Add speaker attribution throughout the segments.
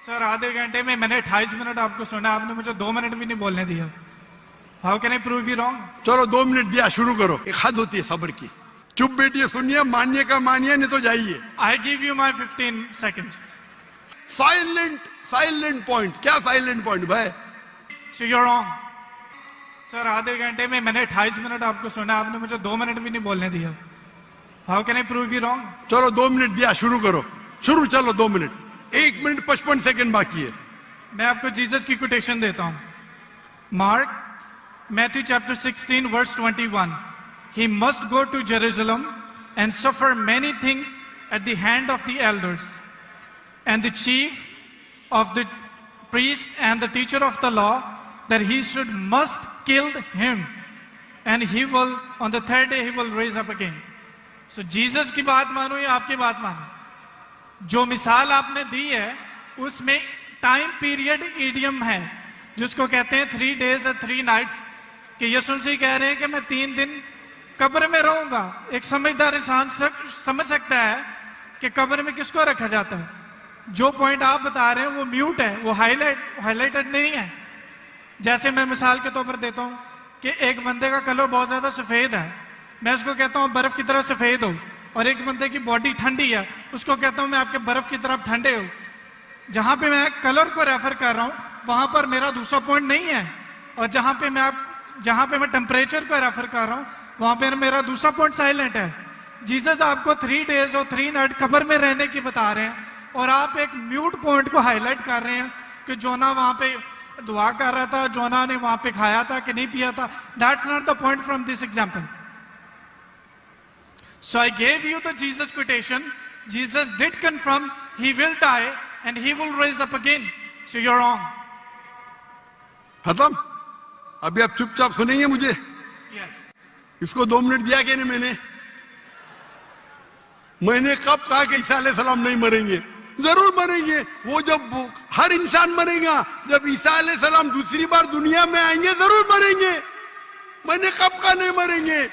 Speaker 1: Sir आधे घंटे में मैंने 28 मिनट आपको सुना, आपने मुझे 2 मिनट भी नहीं बोलने दिया। How can I prove you wrong?
Speaker 2: चलो 2 मिनट दिया, शुरू करो। एक हद होती है सब्र की। चुप बैठिए, सुनिए, मानिए का मानिए, नहीं तो जाइए।
Speaker 1: I give you my 15 second.
Speaker 2: Silent point. क्या साइलेंट पॉइंट भाई?
Speaker 1: So you are wrong. Sir आधे घंटे में मैंने 28 मिनट आपको सुना, आपने मुझे 2 मिनट भी नहीं बोलने दिया। How can I prove you wrong?
Speaker 2: चलो 2 मिनट दिया, शुरू करो। शुरू, चलो 2 मिनट। 1 मिनट 55 सेकंड बाकी है।
Speaker 1: मैं आपको जीसस की कोटेशन देता हूं। Mark Matthew chapter 16 verse 21। He must go to Jerusalem and suffer many things at the hand of the elders and the chief of the priest and the teacher of the law, that he must kill him, and he will on the 3rd day he will raise up again. So Jesus की बात मानो या आपकी बात मानो? जो मिसाल आपने दी है उसमें टाइम पीरियड ईडियम है, जिसको कहते हैं 3 days और 3 nights, कि यीशु मसीह कह रहे हैं कि मैं 3 दिन कब्र में रहूंगा। एक समझदार इंसान समझ सकता है कि कब्र में किसको रखा जाता है। जो पॉइंट आप बता रहे हैं वो म्यूट है, वो हाईलाइटेड नहीं है। जैसे मैं मिसाल के तौर पर देता हूं कि एक बंदे का कलर बहुत ज्यादा सफेद है, मैं उसको कहता हूं बर्फ की तरह सफेद हो, और एक बंदे की बॉडी ठंडी है, उसको कहता हूं मैं आपके बर्फ की तरफ ठंडे हो। जहां पे मैं कलर को रेफर कर रहा हूं वहां पर मेरा दूसरा पॉइंट नहीं है, और जहां पे मैं टेम्परेचर को रेफर कर रहा हूं वहां पर मेरा दूसरा पॉइंट साइलेंट है। जीसस आपको 3 days और 3 nights कब्र में रहने की बता रहे हैं, और आप एक म्यूट पॉइंट को हाईलाइट कर रहे हैं कि जोना वहां पे दुआ कर रहा था, जोना ने वहां पे खाया था कि नहीं पिया था। That's not the point from this example. So I gave you the Jesus quotation. Jesus did confirm he will die and he will raise up again. So you're wrong.
Speaker 2: खत्म? अभी आप चुपचाप सुनेंगे मुझे?
Speaker 1: Yes.
Speaker 2: इसको 2 मिनट दिया कि नहीं? मैंने कब कहा कि ईसा अलैहिस्सलाम नहीं मरेंगे? जरूर मरेंगे। वो जब हर इंसान मरेगा, जब ईसा अलैहिस्सलाम दूसरी बार दुनिया में आएंगे जरूर मरेंगे। मैंने कब कहा नहीं मरेंगे?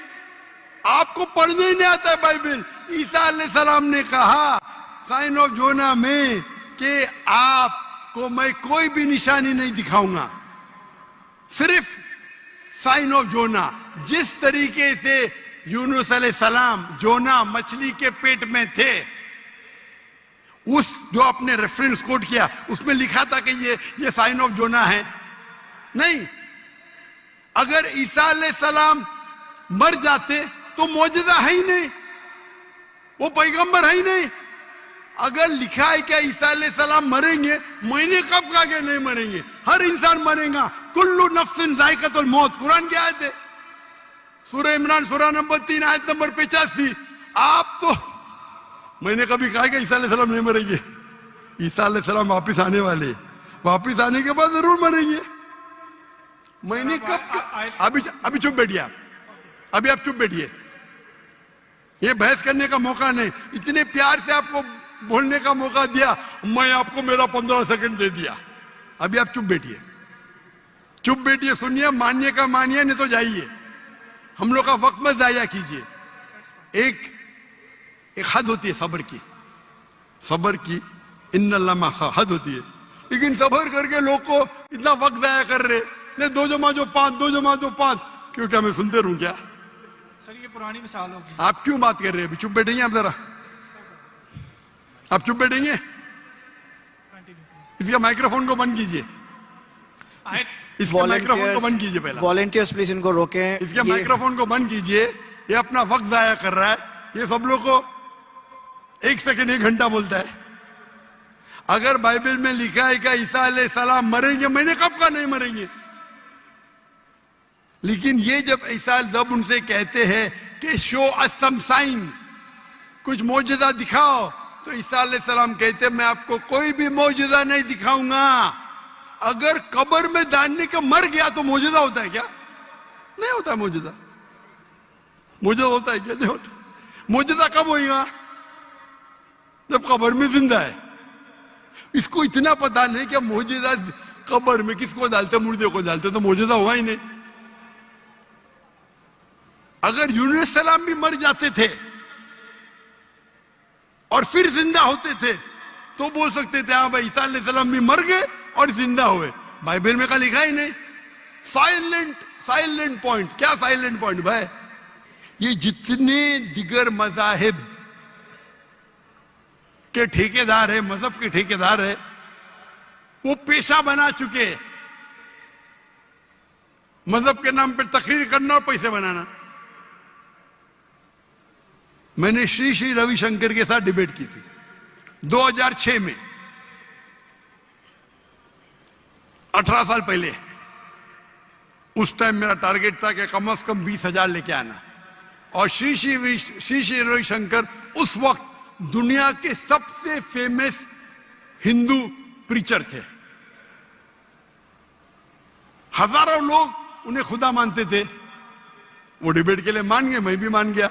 Speaker 2: आपको पढ़ने ही नहीं आता है बाइबल। ईसा अलैहिस्सलाम ने कहा साइन ऑफ जोना में कि आपको मैं कोई भी निशानी नहीं दिखाऊंगा, सिर्फ साइन ऑफ जोना। जिस तरीके से यूनुस अलैहिस्सलाम जोना मछली के पेट में थे, उस जो आपने रेफरेंस कोट किया उसमें लिखा था कि ये साइन ऑफ जोना है। नहीं, अगर ईसा अलैहिस्सलाम मर जाते तो मौजूदा है ही नहीं, वो पैगंबर है ही नहीं। अगर लिखा है क्या ईसा अलैहिस्सलाम मरेंगे, मैंने कब कहा कि नहीं मरेंगे? हर इंसान मरेगा। कुल्लु नफ्सिन जायकातुल मौत, कुरान की आयत है, सूरह इमरान सूरह नंबर 3 आयत नंबर 85। आप तो, मैंने कभी कहा कि ईसा अलैहिस्सलाम नहीं मरेंगे? ईसा अलैहिस्सलाम वापिस आने वाले, वापिस आने के बाद जरूर मरेंगे। मैंने कब? अभी चुप बैठिए आप, अभी आप चुप बैठिए। ये बहस करने का मौका नहीं, इतने प्यार से आपको बोलने का मौका दिया, मैं आपको मेरा 15 सेकंड दे दिया। अभी आप चुप बैठिए, चुप बैठिए, सुनिए, मानिए का मानिए, नहीं तो जाइए। हम लोग का वक्त मत जाया कीजिए। एक हद होती है सब्र की, सब्र की इन्नल्लाह मासा हद होती है। लेकिन सब्र करके लोग को इतना वक्त जाया कर रहे, नहीं 2 जमा 2 5, 2 जमा 2 5, क्यों? क्या मैं सुनते रहूं क्या?
Speaker 1: सर ये पुरानी मिसाल होगी।
Speaker 2: आप क्यों बात कर रहे हैं? अभी चुप बैठेंगे आप जरा, आप चुप बैठेंगे? इसका माइक्रोफोन को बंद कीजिए, इसके माइक्रोफोन को बंद कीजिए पहले।
Speaker 3: वॉलंटियर्स प्लीज इनको रोकें।
Speaker 2: इसके माइक्रोफोन को बंद कीजिए, ये अपना वक्त जाया कर रहा है। ये सब लोग को 1 सेकंड 1 घंटा बोलता है। अगर बाइबल में लिखा है कि ईसा अलैहिस्सलाम मरेंगे, मैंने कब कहा नहीं मरेंगे? लेकिन ये जब उनसे कहते हैं कि शो अस सम साइंस, कुछ मौजूदा दिखाओ, तो ईसा अलैहिस्सलाम कहते मैं आपको कोई भी मौजूदा नहीं दिखाऊंगा। अगर कब्र में डालने का मर गया तो मौजूदा होता है क्या? नहीं होता है मौजूदा। मौजूदा होता है क्या? नहीं होता। मौजूदा कब होगा? जब कब्र में जिंदा है। इसको इतना पता नहीं कि मौजूदा कब्र में किसको डालते, मुर्दे को डालते, तो मौजूदा हुआ ही नहीं। अगर यूनुस सलाम भी मर जाते थे और फिर जिंदा होते थे तो बोल सकते थे हाँ भाई ईसा अलैहिस्सलाम भी मर गए और जिंदा हुए। बाइबल में का लिखा ही नहीं। Silent point. क्या साइलेंट पॉइंट भाई? ये जितने दिगर मजाहिब के ठेकेदार है, मजहब के ठेकेदार है, वो पेशा बना चुके हैं मजहब के नाम पर तकरीर करना और पैसे बनाना। मैंने श्री रविशंकर के साथ डिबेट की थी 2006 में, 18 साल पहले। उस टाइम मेरा टारगेट था कि कम से कम 20,000 लेके आना। और श्री रविशंकर उस वक्त दुनिया के सबसे फेमस हिंदू प्रीचर थे। हजारों लोग उन्हें खुदा मानते थे। वो डिबेट के लिए मान गए, मैं भी मान गया।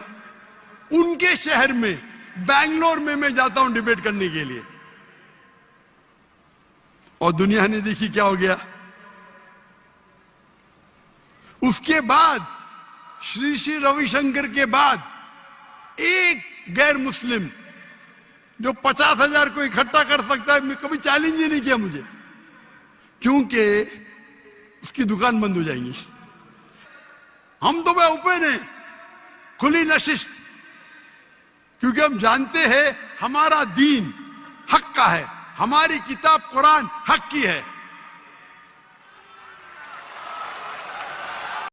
Speaker 2: उनके शहर में, बैंगलोर में मैं जाता हूं डिबेट करने के लिए, और दुनिया ने देखी क्या हो गया। उसके बाद श्री रविशंकर के बाद एक गैर मुस्लिम जो 50,000 को इकट्ठा कर सकता है, मैं कभी चैलेंज ही नहीं किया मुझे, क्योंकि उसकी दुकान बंद हो जाएंगी। हम तो भाई ओपन है, खुली नशिस्त, क्योंकि हम जानते हैं हमारा दीन हक का है, हमारी किताब कुरान हक की है।